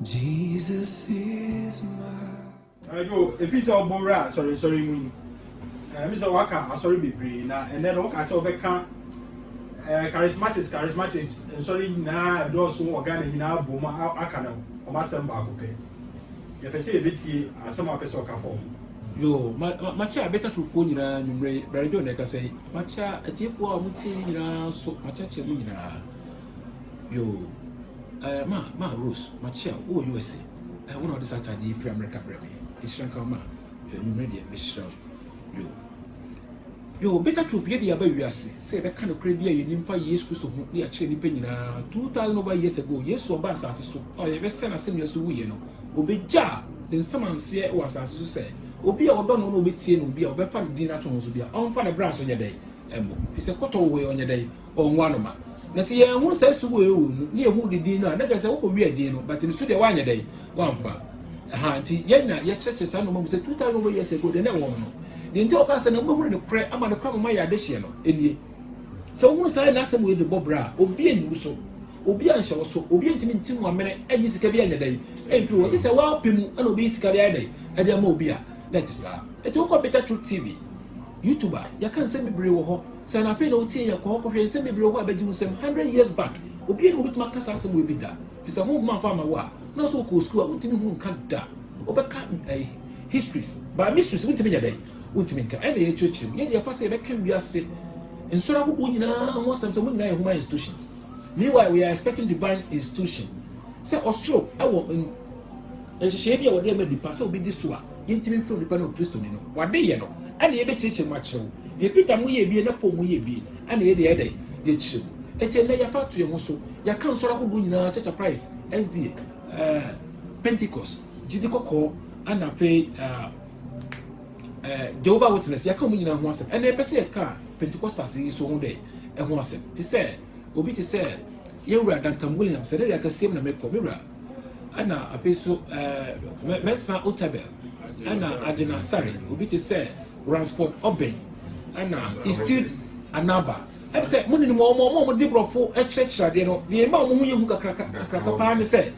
Jesus is my. Yo, if it's all Bora, sorry, me. Mr. Waka, sorry, be free now, and then okay, so they can't. Charismatic, sorry, now, those who are going to now, Boma, I can't, or my son back, okay. If I say a bit, some of us are form. Yo, macha better to phone you and very good, like I say, macha, a tip for muti, so macha, yo, ma, Rose, macha, oh, USA. I want to decide the free America Bremy. It's shrunk out, you ready, Miss Yo, better to be the baby, say that kind of crazy, you didn't find years to be a cherry penny 2,000 over years ago, yes, or bass as so, or you send a senior to we, you know, obey jar, then someone say it was as you say. Obi a odon no beti no bi a obefa dinner to so bia on fa the brass on your day embo fi se koto we on your day on wanoma na se ye hu se su we wu ne hu di din no na ga se wo wi adin no but ni su de wa your day wan fa ha nti ye na ye cheche sa no mo se 2000 years ago de na won no de nti o ka se na mo hu ne pre ama ne kwa ma ya de hye no enie so hu sa na se we de bobra obi enu so obi an hye wo so obi ntimi ntim wa mene anyi sika bi anya day emfi wo se wa pemu ana obi sika bi anya day e de ma obi a that is it will Better Truth TV YouTuber you can send me brew ho say na fe na utie ya ko hwe send me brew ho abedi mu sem 100 years back obi no bit makasa asem we bi da fi say mo man fa ma wa na so ko school untimi hu nka da obeka histories ba mysteries untimi nya dai untimi nka e na ye chochim ye de fa say be kan wi ase ensura ho nyina ho asem so mo nyina ye human institutions meanwhile we are expecting divine institution say osoro e wo nhye bi e wo de ma di pa say obi di so a yintimi from the panel Christo no wade ye no ane ye be chiche ma chew ye Peter mu ye bi na po mu ye bi ane ye de ye chew ete na ya fatu ye ho so ya kan so ra ho nyina church price SDA Pentecost jidi kokko ana fe Jehovah Witness ya kan mu nyina ho asem ene e pese ye ka Pentecostals yi so ho de e ho asem ti se obi ti se ye wura Duncan Williams se de ya ka siem na mekọ mewura ana apeso mesa Otabel ana Adina Sari obi te say Ransford Oben ana still anaba I say money no more de brofo e chechra de no de ma mo hu yehu kakra pa ne say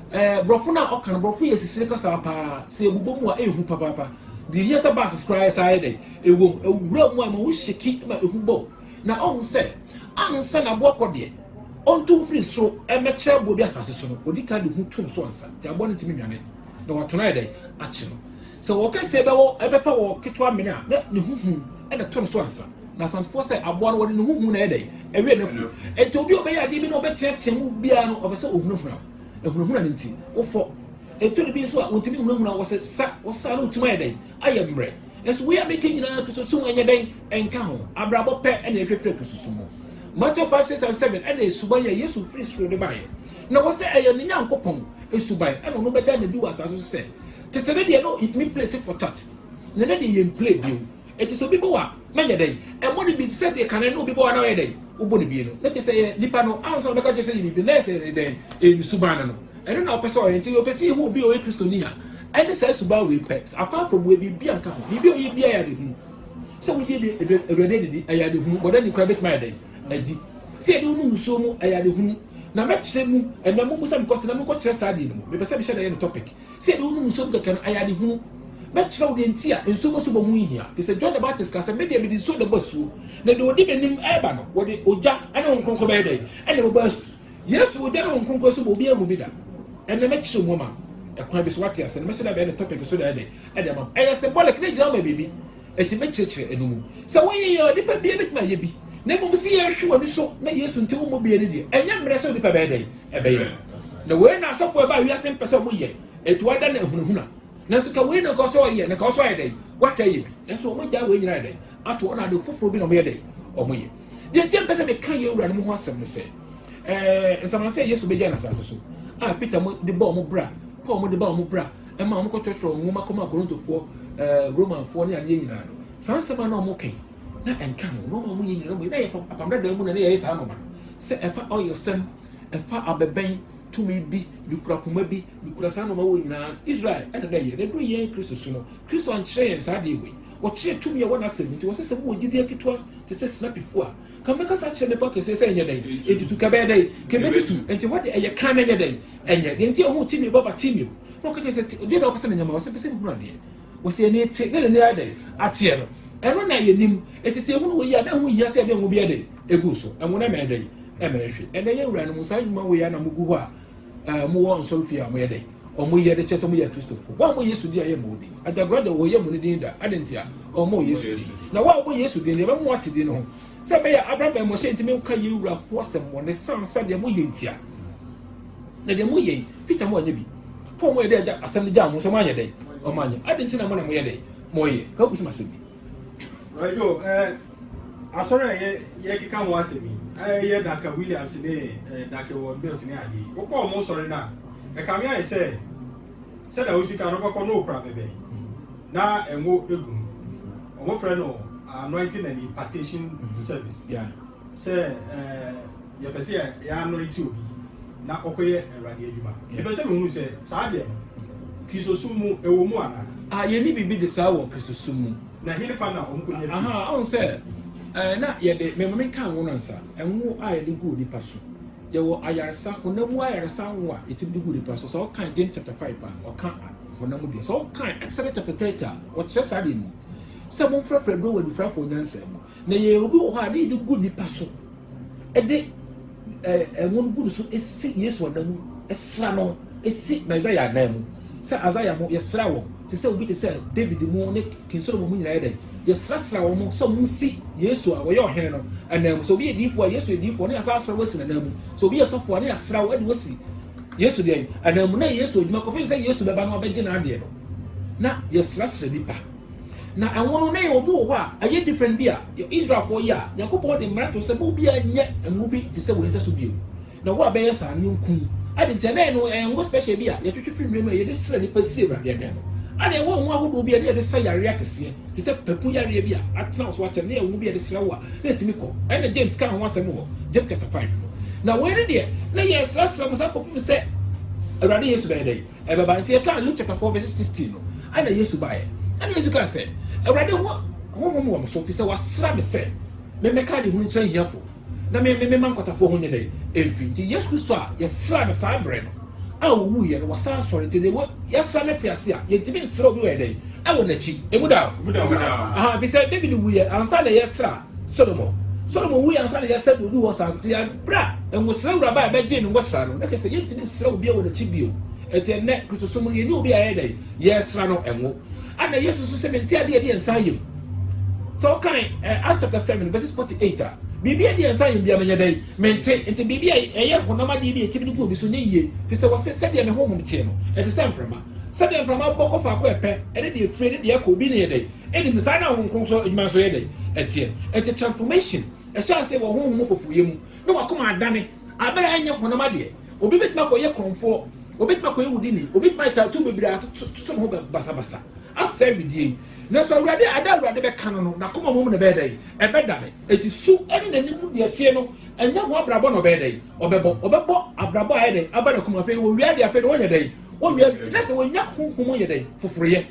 brofo na okan brofo ye sisire kasa pa se ebubo mu a ehu papa de yes about subscribe side de ewo ewura mu a ma wo sheki ma ehu bo na on say ansa na bo akode on tun free so e meche bo bi asase so no odika de hu tun so ansa ti abo ne timi nwane na watona de achi no so wo kase be wo e be fa wo ketwa mene a na ne huhu e na tun so ansa na sanfo say abo no wo ne huhu na e de e we na fu e to bi obe ya de bi no be tete mu bia no obe se ohunahuna ehunahuna ne nti wo fo e to bi so a wontimi hunahuna wo se wo sa no tuma e de aye mre es we are making na kususu enye den enka ho abrabo pe e na efefre kususu mo Matthew 5, 6, and 7, and they subaya yes free through the buyer. Now, what's a young coupon is subay, and no better than do as I said. Today, no, it may play for that. Then they play bill. It is a people, many day, and what it be said they can no people another day. Ubuni bill. Let us say, Lipano, answer the country say, the next day in Subano. I don't know, person until you perceive who be a Christonia. And it says about we pets, apart from we be Bianca, be a so we did a ready, I had whom, but then you can make my day. Adi se de unu so mu ayade hunu na meche mu na mo musa because na mo ko kire sade no me pese be share na topic se de unu so de kan ayade hunu meche wo de ntia enso mo so bo mu hia ke se John the Baptist ka se me de be so de basu na de odi benim eba no wo de oja ana wonkonko be dey ana mo basu yesu oja na wonkonko so bo bi amu bi da ene meche mo ma e kwa be so wati ase na meche da be na topic so de dey e de ma e symbolic na gira ma bebi e ti meche kire enumu se wo ye yo de pa bi e bit ma ye bi na mo si ye hwe woni so na yesu nti wo mo bi eni di enya mre so di pa be dey e be ye na we na so fo ba wi ase mpese mo ye etu ada na ehunahuna na so ka we na ko so ye na ka so ye dey wa ka ye bi na so mo ja we nyina dey ato na de foforo bi na mo ye dey o mo ye de nti mpese me kan ye wura no mo ho asem ne se nsama se yesu be ja na sase so Peter mo de ba mo bra Paul mo de ba mo bra e ma mo ko twetwe mo ma ko ma Korintofo Roman fo ne ade nyina no sansema na mo kan na enka no mo yin no mo na ye apamda da mu na ye sa mama se efa oyosem efa abeben tumi bi dukura poma bi dukura sa no ma wo nyina Israel e da ye de do ye Kristo so no Kristo an kire yen sa de we wɔkye tumi a wɔna asɛm nti wɔsɛ sɛ mo gidi akitwa te sɛ snap before kan meka sa kyerɛ ne pa kɛsɛ sɛ ɛnyɛ dɛn ɛtutu ka bɛyɛ dɛn kɛbɛtutu nti wɔde ɛyɛ kan ɛnyɛ dɛn ɛnyɛ deɛ nti ɔho timi baba timi na ɔka kyerɛ sɛ deɛ na ɔpɛ sɛ ne nyama wɔsɛ pɛ sɛ ne hunu adeɛ wɔsɛ ɛne te ne ne ayɛ dɛn ateɛ no ɛno na yɛ nim ɛti sɛ ɛhunu wɔyi a na ɛho yia sɛ ɛdeɛ ho bi yɛ dɛn ɛgu so ɛmo na ɛmɛ dɛn ɛmɛ ɛhwɛ ɛnɛ yɛ wura no mo saa nnwuma wɔyi a na mo gu hɔ a mo wɔ nsɔre fie a mo yɛ dɛn ɔmo yɛ de kyɛ sɛ ɔmo yɛ kristofo wɔn a mo yesu di a yɛ mo di adagorada wɔ yɛ mo ne din da adi nti a ɔmo yesu di na wɔn a wɔn yesu di no yɛ bɛ mo ate di no ho sɛ bɛyɛ abrabɛ mo hyɛ ntumi nka yɛ wura ho asɛm wɔ ne sansa deɛ mo yɛ ntia na deɛ mo yɛ peter mo anyɛ bi paul mo yɛ dɛ agya asɛm gya mo nso mo anyɛ dɛ ɔmo anyɛ adi nti na mo yɛ dɛ mo yɛ ka kusi ma asɛm bi. rajo asɔre a yɛ keka ho asɛm yi yɛ daka williams ne daka wɔ bills ne adeɛ wokɔ ɔmo sɔre no a ɛka me ayɛ sɛ sɛda wosika no kɔkɔ no okura bɛbɛ na ɛnwo egu ɔmo frɛ no anointing and impartation service sɛ yɛpɛ sɛ yɛ anointi obi na ɔkɔyɛ awurade adwuma yɛpɛ sɛ mehu sɛ saa deɛ no kristosom mu ɛwɔ mu ana yɛni biribi de saa wɔ kristosom mu na hene fa na ɔmkɔnya ɔhu sɛ na yɛde memame ka wo no nsa ɛnwo a yɛde gu nipa so yɛwɔ ayaresa honam mu ayaresa wo a yɛtumi de gu nipa so sɛ ɔkan James chapter 5 a ɔka honam mu deɛ sɛ ɔkan Exodus chapter 30 a wɔkyerɛ saa deɛ mu sɛ momfrɛfrɛ do wɔ nifrafo nyansa mu na yɛ obi wɔ hɔ a ne yɛde gu nipa so ɛde ɛnwo no gu no so ɛsi Yesu honam mu ɛsra no ɛsi na Isaiah anan mu sɛ Isaiah mo yɛsra wɔn te sɛ obi te sɛ David mu ne King Solomon mu nyinaa yɛ dɛ yɛsrasra wɔn sɛ ɔmo si Yesu a wɔyɛ ɔhene no ɛnam sɛ obi yɛ diifo a Yesu yɛ diifo ne yɛsra asra wɔsi n'anam mu sɛ obi yɛ sɔfo a ne yɛsra wɔ ɛde wɔsi Yesu deɛ ɛnam mu na Yesu adwuma kɔpem sɛ Yesu bɛba na ɔbɛgye n'adeɛ no na yɛsrasra nipa na ɛnwo no na yɛ obi wɔ hɔ a ɛyɛ different bi a Israelfoɔ yi a Nyankopɔn de mmara to sɛ mo bi anyɛ ɛnwo bi te sɛ wɔn nsa so bio na wo a bɛyɛ saa ne nkum ade nkyɛn no ɛnwo special bi a yɛtwitwi fi nwura mu a yɛde sra nipa si Awurade ɛdan no ade ɛwɔ nwo ahodoɔ bi a yɛde sɛ yare akɛseɛ te sɛ papu yare bi a atena so akyɛ ne ɛnwo bi a yɛde sra wo a na etimi kɔ ɛna James kan ho asɛm wɔ James chapter 5 na wɔn ne deɛ na yɛsrasra mo sa kɔpem sɛ Awurade Yesu bɛyɛ dɛ ɛbɛba nti yɛka Luke chapter 4 verse 16 no ana Yesu baeɛ ana Yesu ka sɛ Awurade ho wɔ mo so fi sɛ wasra me sɛ memmɛka de ho nkyerɛ hiafo na mema nkɔtafoɔ ho nyɛ dɛ ɛmfi nti Yesu Kristo a yɛsra no saa berɛ no a wɔwu yɛ no wasa asɔre nti yɛsra no te ase a yɛntimi nsrɛ obi wɔ dɛ ɛwɔ n'akyi ɛmu da fi sɛ David wuyɛ ansa na yɛsra Solomon wuyɛ ansa na yɛsra obi wɔ saa nti yɛbrɛ ɛnwosrɛ wuraba a bɛgye no ngɔsra no na kɛ sɛ yɛntimi nsrɛ obi wɔ n'akyi bio ɛnti ɛnnɛ kristosom no yɛne obi a yɛ dɛ yɛsra no ɛnwo ana Yesu so sɛ mente adeɛ deɛ nsa yɛm sɛ ɔkan Acts chapter 7 verses 48 a biribi adeɛ nsa yɛm bia menyɛ dɛn mente nti biribi a ɛyɛ honam adeɛ bi a ɛkyɛbi no gu obi so nyɛ yie fi sɛ wɔsɛ sɛdeɛ ne honhom teɛ no ɛte sɛ mframa sɛdeɛ mframa bɔ kɔ faako ɛpɛ ɛne deɛ fire ne deɛ ɛkɔ obi ne yɛ dɛn ɛnim saa na honhom kronkron so adwuma so yɛ dɛn ɛteɛ ɛnti transformation ɛhyɛ ase wɔ honhom fofoyɛ mu na wakoma adane abɛyɛ anyɛ honam adeɛ obi bɛtumi akɔyɛ krɔmfoɔ obi bɛtumi akɔyɛ wudini obi bɛtumi atatu bebree atoto ho basabasa asɛ widie na so Awurade ada Awurade bɛka no na koma mom na bɛyɛ dɛ ɛbɛdane eti su ɛne n'anim deɛ tie no ɛnyɛ ho abrabɔ na ɔbɛyɛ dɛ ɔbɛbɔ abrabɔ ayɛ dɛ aba na koma afei wɔ wiade afei de wɔnyɛ dɛ wɔwia na sɛ wɔnya honhom yɛ dɛ foforoyɛ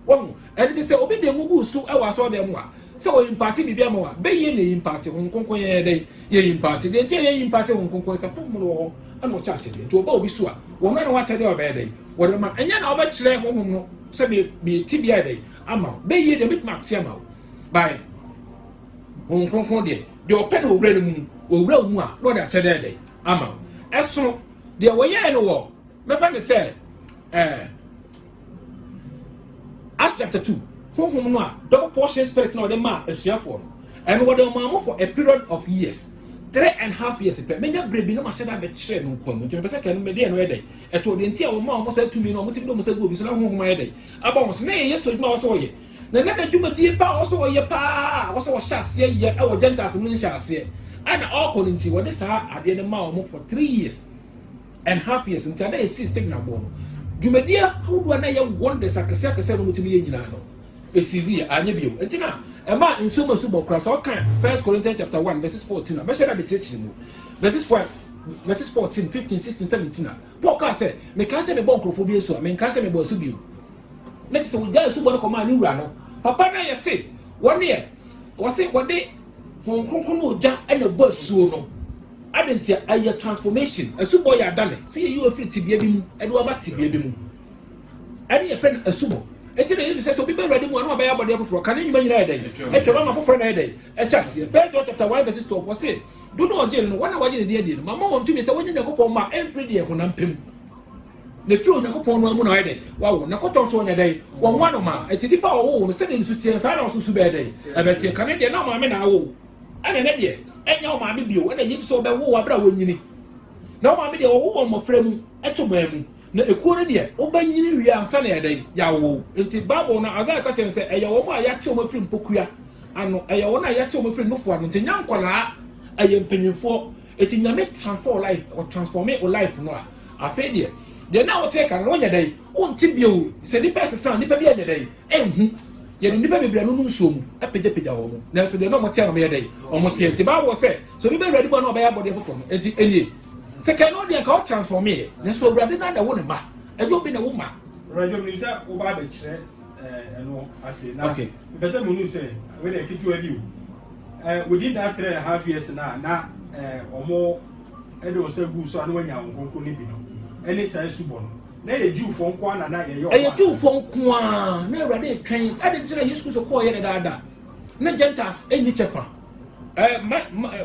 wɔn ɛne de sɛ obi de mu gu su ɛwɔ asɔ dɛ mu a sɛ wɔ imparte bibi ama wa bɛyɛ na imparte ho nkonkon yɛ dɛ yɛ imparte deɛ ntia yɛ imparte ho nkonkon sɛ pom no wɔ ɛna ɔkyɛ akyɛdeɛ nti ɔba obi so a wɔn na wakyɛdeɛ ɔbɛyɛ dɛ wɔde ma ɛnyɛ na ɔbɛkyerɛ honhom no sɛ me ti bi ayɛ dɛ ama bɛyɛ deɛ bituma ate ama wo bae wɔn nkonkon deɛ ɔpɛ na owura no mu owura mu a na ɔde akyɛdeɛ dɛ ama wo ɛso deɛ wɔyɛɛ no wɔ mɛfa ne sɛ Acts chapter 2 honhom no a double portion spirit na ɔde ma asuafoɔ no ɛno wɔde ɔmo amo for a period of years 3.5 years pɛ menya brebi na mahyɛ da bɛkyerɛ no nkɔm nti mepɛ sɛ kɛno mɛdeɛ no yɛ dɛ ɛto ɔde nti a wɔma ɔmo sɛ tumi no ɔmo timi no ɔmo sɛ gu obi so na honhom ayɛ dɛ aba wɔn so na yɛ Yesu adwuma wɔ so wɔyɛ na nada dwumadie pa wɔ so wɔyɛ paa wɔ so wɔhyɛ aseɛ yɛ ɛwɔ Gentiles mu nhyɛ aseɛ ana ɔkɔ no nti wɔde saa adeɛ no ma ɔmo for 3.5 years nti ada yɛ 6 na bɔ no dwumadie ahodoɔ na yɛ wonders akɛseɛ no mo timi yɛ nyinaa no esizi anya bio nti na ɛma nsoma su bɔ kora sɛ ɔka 1 Corinthians chapter 1 verses 14 na bɛhyɛ da bɛkyerɛkyerɛ mu verses 14 15 16 17 na Paul ka sɛ meka sɛ mebɔ nkurɔfoɔ bi asu a menka sɛ mebɔ asu bio na kyerɛ sɛ wogya asu bɔ no kɔma ne wura no papa na yɛse wɔne yɛ wɔse wɔde hon kronkron no gya ɛna bɔ asuo no adentia ayɛ transformation asubɔ yɛ adane sɛ yɛ yi ofiri tibia bi mu ɛde waba tibia bi mu ɛne yɛ fɛ no asubɔ eti na yɛ sɛ so bi bɛ wurade mu ano abɛyɛ abɔde foforɔ kan nyuma nyina yɛ dɛ ɛtwa ma foforɔ na yɛ dɛ ɛhyɛ aseɛ First John chapter 1 verse 12 wɔse do no ɔgye no wɔn a wɔgye ne deɛ no mama wɔn tumi sɛ wɔnyɛ Nyankopɔn ma ɛmfiri deɛ honam pem na firi Onyankopɔn no amu na ɔyɛ dɛ wawo na kɔtɔ so ɔnyɛ dɛ wɔn wa no ma eti nipa ɔwɔ no sɛ ne nsu tie saa na ɔso so bɛyɛ dɛ ɛbɛtie kan deɛ na maame na awo ɛna ne deɛ ɛnya wo maame bio ɛna yim so bɛwo wa bra wɔnyini na wo maame deɛ ɔwo wɔ mmɔfra mu ɛto maa mu na ekuo no deɛ wobɛnyini wie ansa na yɛ dɛ yawo enti Bible no Isaiah ka kyerɛ sɛ ɛyɛ wɔn a yɛakyɛ wɔn afiri mpokua ano ɛyɛ wɔn a yɛakyɛ wɔn afiri nofo ano nti nya nkɔlaa ɛyɛ mpanyinfoɔ eti nyame transform life or transform your life no a afei deɛ na wɔte ka no wɔnyɛ dɛ wɔnte bio sɛ nipa sesa nipa bi anyɛ dɛ ɛnhu yɛde nipa bebree no nsuo mu apegyapegya wɔn mu na nso deɛ na wɔte ano yɛ dɛ wɔn te nti Bible sɛ so bi bɛ wurade bɔ na ɔbɛyɛ abɔdeɛ foforɔ no enti enie sɛ kan no deɛ ka ɔ transform yɛ na so wurade na da wo ne ma ɛbi obi na wo ma radio ni sɛ wo ba bɛ kyerɛ ɛno ase na pɛsɛ mo nu sɛ we dey ketewa bi o within that 3.5 years na ɔmo ɛde ɔsɛ gu so ano anya nkonko ne bi no ɛne sɛ subɔ no na yɛ Jewfo nko ana na yɛ ɛyɛ Jewfo nko a na wurade twɛn ade kyerɛ Yesu so kɔɔ yɛ ne daada na Gentiles ɛni kyɛfa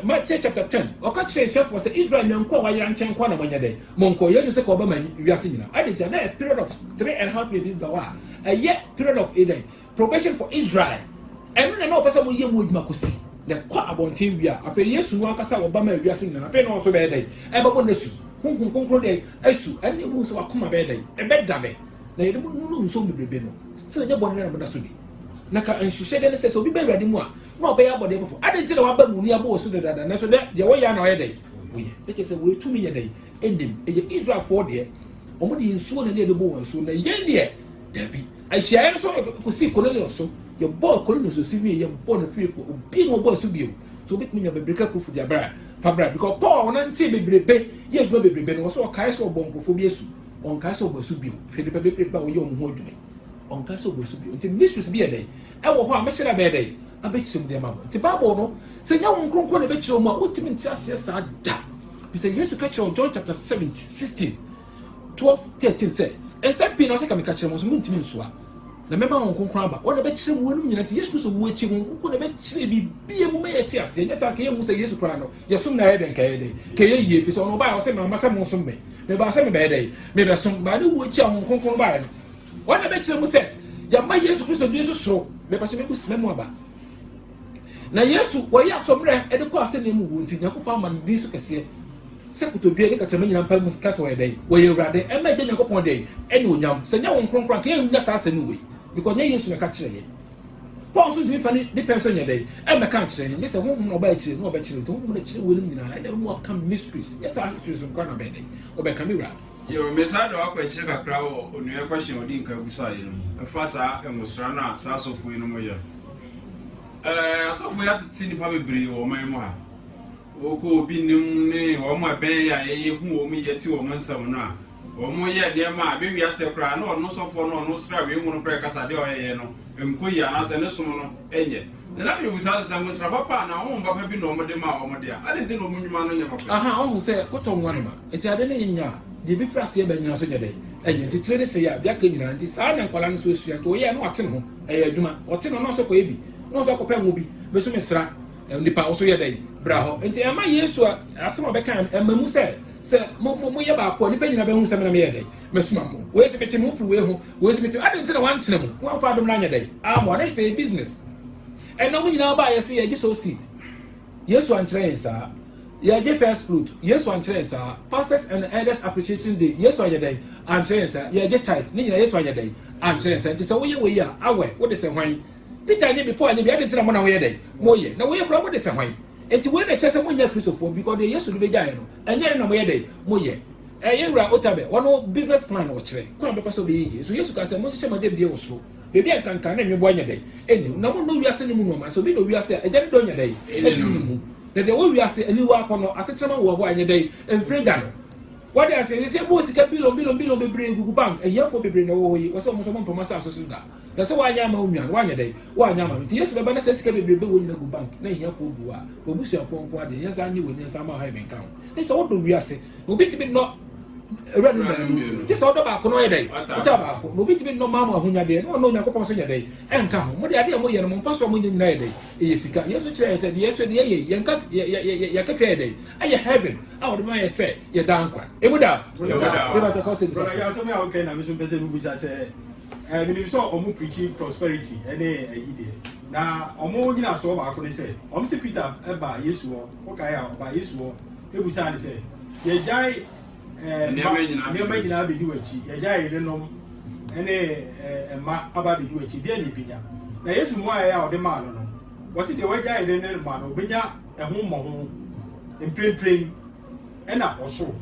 Matthew chapter 10 ɔka kyerɛ Yosef sɛ Israel ne nko a wayera nkyɛn kɔ na manya dɛ monko Yesu sɛ kɔ ɔbɛma wiase nyina ade kyerɛ na a period of 3.5 years da wa ɛyɛ period of Eden probation for Israel ɛno na ɔpɛ sɛ mo yɛ mu adwuma kɔsi na kɔ abɔnten wi a afei Yesu no ankasa ɔbɛma wiase nyina afei na ɔso bɛyɛ dɛ ɛbɛbɔ nasu honhom konkro dɛ asu ɛne mu sɛ wakoma bɛyɛ dɛ ɛbɛda dɛ na yɛde mu no nso bebrebe no still nyɛ bɔne na mo da so di na ka nhwehwɛ de ne sɛ obi bɛ wurade mu a na ɔbɛyɛ abɔde fofo ade nti na waba mu ni abɔ wɔ so dada na so deɛ wɔyɛ na ɔyɛ dɛ wɔyɛ ɛkyɛ sɛ wɔetumi yɛ dɛ ɛndim ɛyɛ Israelfoɔ deɛ ɔmo de nsuo na ne de bɔ wɔn so na yɛn deɛ dabi ahyiaeɛ no so kɔsi Cornelius so yɛbɔ Cornelius so wie yɛbɔ no firifo obi na ɔbɔ so bio so obi tumi nya bebreka kofo de abra fabra because Paul ɔnante bebrebe yɛ adwuma bebrebe no wɔ so ɔkae sɛ ɔbɔ nkofo bi asu ɔnkae sɛ ɔbɔ so bio hwɛ nipa bebrebe ba wɔyɛ ɔmo ho adwuma ɔnkae sɛ ɔbɔ so bio nti mysteries bi yɛ dɛ ɛwɔ hɔ a mɛhyɛ bɛyɛ dɛ abɛkyerɛ mu deɛ ma nti Bible no sɛ nya wɔn kronkron na bɛkyerɛ mu a wotumi nti aseɛ saa da bisɛ Yesu ka kyerɛ John chapter 7:16 12:13 sɛ ɛnsɛ pii na ɔsɛ ka meka kyerɛ mu so muntumi nsoa na mɛma wɔn kronkron aba wɔn na bɛkyerɛ mu wɔn nyina nti Yesu Kristo wo akyi wɔn kronkron na bɛkyerɛ bibie mu mɛyɛ te aseɛ nyɛ sɛ akɛyɛ mu sɛ Yesu kora no yɛsom na yɛ dɛn kɛyɛ dɛ kɛyɛ yie bisɛ ɔno ɔbaa ɔsɛ mama sɛ mo nsom me meba sɛ mebɛyɛ dɛ mebɛsom baa ne wo akyi a wɔn kronkron baa no wɔn na bɛkyerɛ mu sɛ yɛma Yesu Kristo de Yesu soro mɛpakyɛ mɛmu aba na Yesu wɔyɛ asɔmrɛ ɛde kɔ ase na mu wo nti Nyankopɔn ama no din so kɛseɛ sɛ kotodua ne kakyɛma nyina mpa mu kasa wɔyɛ dɛ wɔyɛ Awurade ɛma gye Nyankopɔn dɛ ɛne onyam sɛ nya wɔn kronkron ka yɛnya saa asɛ no wei because nyɛ Yesu na ka kyerɛ yɛ Paul nso ntumi fa ne pɛ nso nyɛ dɛ ɛmɛka kyerɛ yɛ sɛ honhom na ɔba akyire na ɔbɛkyerɛ nti honhom na kyerɛ wɔn nyinaa ɛna mu aka mysteries yɛ saa mysteries nkwa na bɛn dɛ ɔbɛka mi wura yo mesa do akɔ akyire kakra wɔ onua question odi nka busa yɛ no ɛfa saa ɛmosra na saa asɔfo yi no mo yɛ asɔfo yɛ atete nipa bebree wɔ ɔman mu ha wɔkɔ obi nim ne wɔn a bɛn yɛ a yɛyɛ hu wɔn yɛ ti wɔn nsɛm no a wɔn yɛ deɛ ma abɛwi asɛ koraa na ɔno sɔfo no ɔno sra wei mu no pɛrɛ kasa deɛ ɔyɛ no nko yi anaasɛ ne som no ɛnyɛ na yɛ busa sɛ mosra papa na wɔn papa bi na wɔn de ma wɔn de a ade nti na wɔn nnwuma no nyɛ papa ɔho sɛ kɔtɔ nwa no ma nti ade ne nya deɛ bi fra seɛ bɛ nyina so nyɛ dɛ ɛnyɛ nti tire ne sɛ yɛ abiaka nyinaa nti saa na nkwala no so asua nti ɔyɛ no ɔte ne ho ɛyɛ adwuma ɔte no na ɔsɔ kɔ ebi na ɔsɔ akɔpɛ ngo bi bɛso mesra nipa ɔso yɛ dɛ bra hɔ nti ɛma Yesu a asɛm a ɔbɛka ɛma mu sɛ mo yɛ baako nipa nyina bɛhu sɛ mena meyɛ dɛ mɛsoma mo wɔyɛ sɛ mete mo firi wei ho wɔyɛ sɛ mete ade nti na wantena mu wɔamfa adom no anyɛ dɛ amɔ ne sɛ business ɛna mo nyinaa baa yɛ sɛ yɛgye so seed Yesu ankyerɛ yɛn saa yɛgye first fruit Yesu ankyerɛ yɛn saa pastors and elders appreciation day Yesu anyɛ dɛ ankyerɛ yɛn saa yɛgye tithe ne nyinaa Yesu anyɛ dɛ ankyerɛ yɛn saa nti sɛ woyɛ wei a awɛ wode sɛ hwan Peter anyɛ bi Paul anyɛ bi ade nti na mo na woyɛ dɛ moyɛ na woyɛ kora wode sɛ hwan enti wei na kyerɛ sɛ monyɛ Kristofoɔ because de Yesu de bɛgyaeɛ no ɛnyɛ na moyɛ dɛ moyɛ ɛyɛ wura Otabe wɔno business plan na ɔkyerɛ kwan bɛfa sɛ ɔbɛyɛ yie so Yesu ka sɛ monhyehyɛ mo adebie wɔ soro beebi a nkankan na nwebɔ anyɛ dɛ ɛnim na mo no wiase ne mu nɔɔma so bi na wiase a ɛgya ne dɔ nyɛ dɛ ɛdi ne mu na deɛ wɔ wiase aniwa akɔ no asekyerɛma wɔ hɔ anyɛ dɛ mfiri gya no what they say most billion bebre gugu bank a year for bebre na wo yi wo so mo so mo poma sa so da na se wa nya ma onwan wa nya dai wa nya ma ti yesu be na se sika bebre be wo yi na gugu bank na year for gu a obusu afo nko ade yen sa nyi wo ni sa ma ha men kan ni so wo do wiase obi ti be no ready man just order ba ko no ye dai uta ba ko obi ti be no ma ma ahunya de no Yakobon so nya dai enka ho mo de ade mo ye no mo fa so mo nyina ye dai e sika yesu kire se de yesu de ye yenka ya ka twa dai aye heaven awo de ma ye se ye dankwa ebuda ba to ko se bi ya so me okay na me so pese bu bisa se me so omu preaching prosperity ene ayide na omu nyina so ba ko ne se omu se Peter e ba yesu wo o kai a ba yesu wo ebusa ne se ye jai niema nyina be di wachi ye jai re nom ene ma aba be di wachi de ne binya na yesu mo aye a o de ma no no wo se de waja ire ne ma no binya eho mo ho emprepre ena oso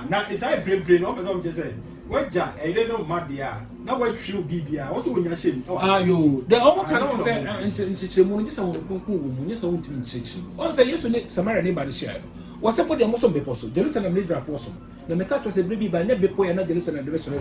na isai emprepre no be so je se waja ire no ma dia na wa twiu bibia wo so onya shem ayo de omo kana won se nchichire mu nje se won konko wo mu nje se won timi nchichire won se yesu ne Samaria ne ba de share wo se body amoso bepo so Jerusalem ne drafo so na meka to se brebi ba nya bepo ya na Jerusalem de be so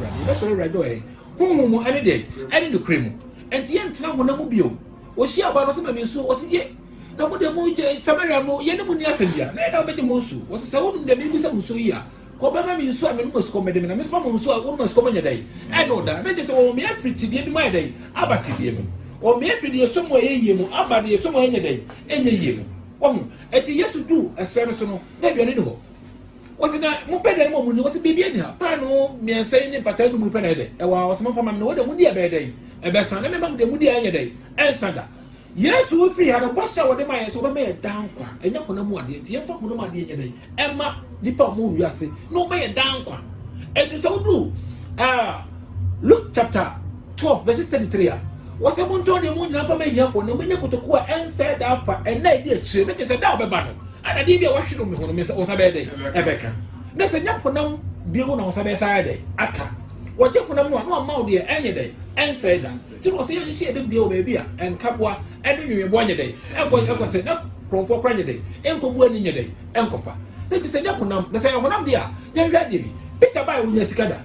rade do e humu ane de ane de kremu enti ye ntena ho na mu bio wo hia ba no se ma me nsu wo se ye na mo de mo je Samaria mo ye ne mu ni asebia na da obeje mo nsu wo se se won de me bi se nsu yi a ko ba ma me nsu a me no sko me de me na me so mo nsu a wo no sko nya dai e no da na je se wo me afiti bi bi mai dai abati bi me o me afiti ye so mo ye ye mu abade ye so mo nya dai enye ye mu wo eti yesu du asere so no na duane ni ho wasi na mo pede mo mu ni wasi bibia ni ha pa no me ensai ni pata no mu pede de e wa wasi mo fama me no de mu dia be dai e be san na me ba de mu dia anya dai ensada yesu free ha no bosha wo de ma yesu ba me dankwa enya ko na mu ade ti yemfa ko na mu ade anya dai e ma nipa mo wiase no ba ye dankwa eti so du Luke chapter 12 verse 33 wasi mo nto de mu nyina fa me yafo na me nya kotoku a ensai da fa e na ide chire me ke se da obeba no ana di bia wahwe no me hono me o sabe dey ebeka na se nya konam bi ho na o sabe sai dey aka woje konam no no ma o dey enye dey ense da ti no se ye hie dey bia o ba bia enkaboa ede nwe bo anye dey enko se na profo kwanye dey enko bu ani nye dey enkofa na ti se nya konam na se konam dia ye hwa dey bi Peter bai wo nya sikada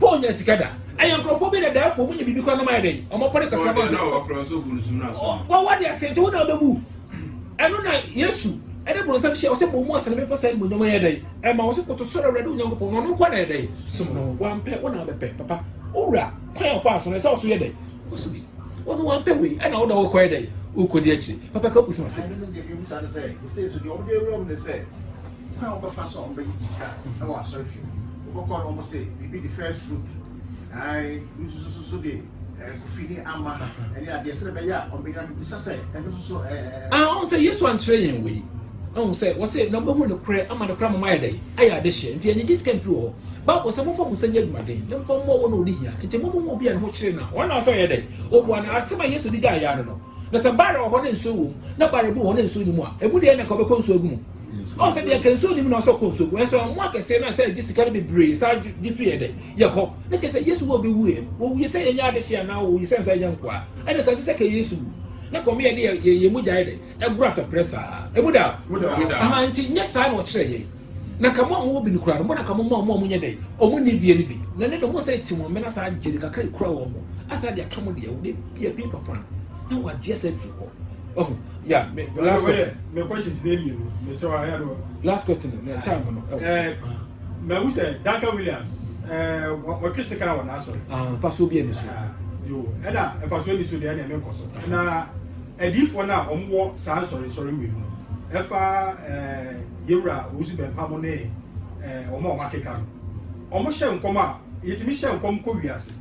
Paul nya sikada ayan profo bi da fo mu nya bibi kwa na ma dey o mo pore kakra ba se wa dey se to na obebu eno na Yesu ede bro sam hia o se bomu asane be fasa mo nyoma ye dai e ma o se koto soro redu nyankopon no no kwa na ye dai sum no wa mpe wona be pe papa owura kwa fa so ne se o so ye dai o so bi wono wa mpe we e na wo da wo kwa ye dai o kodi achi papa ka pusi mase no de bi musa say e say so de o de room ne say kwa o be fa so o be diska e wa so fi o ko no mo say be the first fruit ai so de kufini ama eni ade sere be ya o be ya bisa say e so on say Yesu an tre yen we on say wo say na mo hu no kre ama no kra mo mai dai aya de hye nti enye discount fi ho ba wo say mo fa mo sanya adwumaden dem fa mo wo no odi hia nti mo mo bi an ho kire na wona so ye dai o bu an asema Yesu di ja ya no na se bare ho na nso wo na bare bu ho na nso ni mu a ebu de na ka be ko nso agu mu o say de kan nso ni mu na so ko nso agu so mo akese na say disika be bre sa di fi ye dai ye ho na ke say Yesu wo be wu e wo wi say enya de hye na wo wi say nya nkwa ene ka say ke Yesu na komi ye mu jai de egura to pressa ebuda aha nti nya sa na o kire ye na kamo mo bi ni kura no na kamo mo nya de o mu ni bie ni bi na ne do mo say ti mo me na sa jiri kakra kura wo mo asa de akamo de wo de bie bi papa na wa je say fi ko oh yeah me last question me questions dey you me so I had last question na time no me who say Duncan Williams o twese ka wa na sorry paso bi eniso yo eda e paso eniso de na me koso na edifo na omwo sa sorry we no efa yewra ozu be pamo ne omo makeka omo hye nkom a yetimi hye nkom ko wiase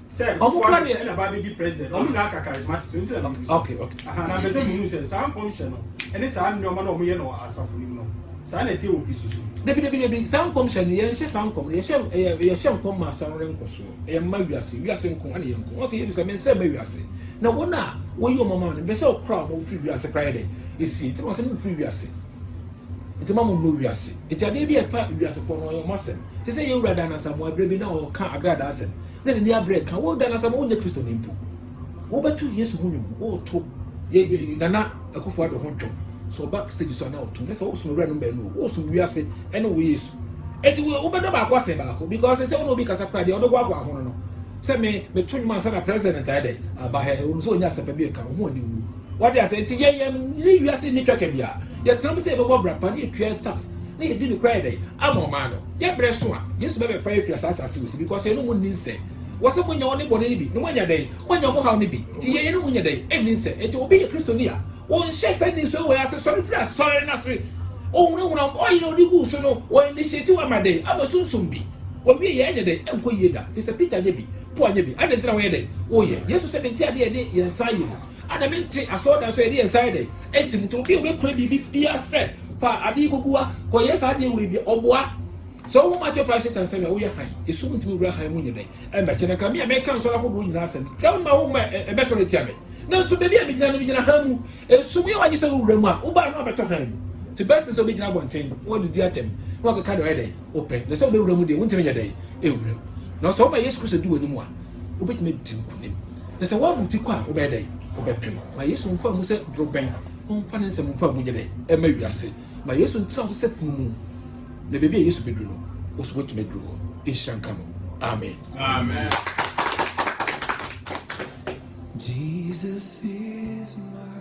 say omo plan e na ba be di president omo na aka charismatic so nti na okay aha na bete mu say sa nkom hye no ene sa nneoma na omo ye no asafo ni no sa na tie obi susu debi sam commission ye hye sam kom ye hye nkom ma sa ren koso ye ma wiase nkom ana ye nkom o se ye bi se men se ma wiase na wona wo yi o mama no be se o kra mo fi wiase kra de esi ti mo se mo fi wiase enti mama no wiase enti ade bi e fa wiase fo no yo masem ti se ye wura da na samu abrebe na o ka agrada asem de ni abre ka wo da na samu onye Kristo ni mpo wo betu Yesu hu nwum wo to ye nana akofo ado ho dwo so back stage so na o to na se wo so wura no be no wo so wiase ene wo Yesu eti wo be do ba kwa se ba ko because say no be kasa pra de odogwa kwa ho no say me to nwuma sa na president ade aba he wo so nya sepa bi ka ho ani wu what they say ti ye ni wiase ni twaka bia ye tram say be bo brapa ni twa tax ni ye di ni cry dey amoma no ye bre so a yesu be fa efia sasa we because no mu ni se wase mo nya woni bone ni bi no nya dey mo nya mo ha ni bi ti ye no mu nya dey eni se eti obi ye kristo ni a won hye se ni so we ase sorry free sorry na se o no o ye no di gu so no o initiate wa made amasunsun bi obi ye nya dey enko ye da ti se peter nye bi po anya bi ade tira we dey o ye yesu se nti ade ye ye nsa ye ada menti asoda so ye ye nsa dey esim to obi we kura bi bia se fa ade gugua ko ye sa ade we bi oboa so wo ma to fa hye sanse we han esum ntimi wura han mu nye dey e ma chena ka mi American so la ko do nyina asem ka ma wo ma e be so le tia me na so be bia mi gyina han mu esum ye wa gye se wura mu a wo ba no abeto han mu ti best so be gyina bonten wo di atem wo ka ka do dey open na so be wura mu dey wo ntimi nya dey e wura na so ma Yesu Kristo di woni mu a wo be timi tim kunim na se wa mu ti kwa wo be dey wo be pem ma Yesu mfa mu se droben mfa ne nsem mfa mu nye dey e ma wiase ma Yesu ntsa so se fumu na bebe Yesu bedru no wo so timi dru inshanka mo amen Amen. Jesus is my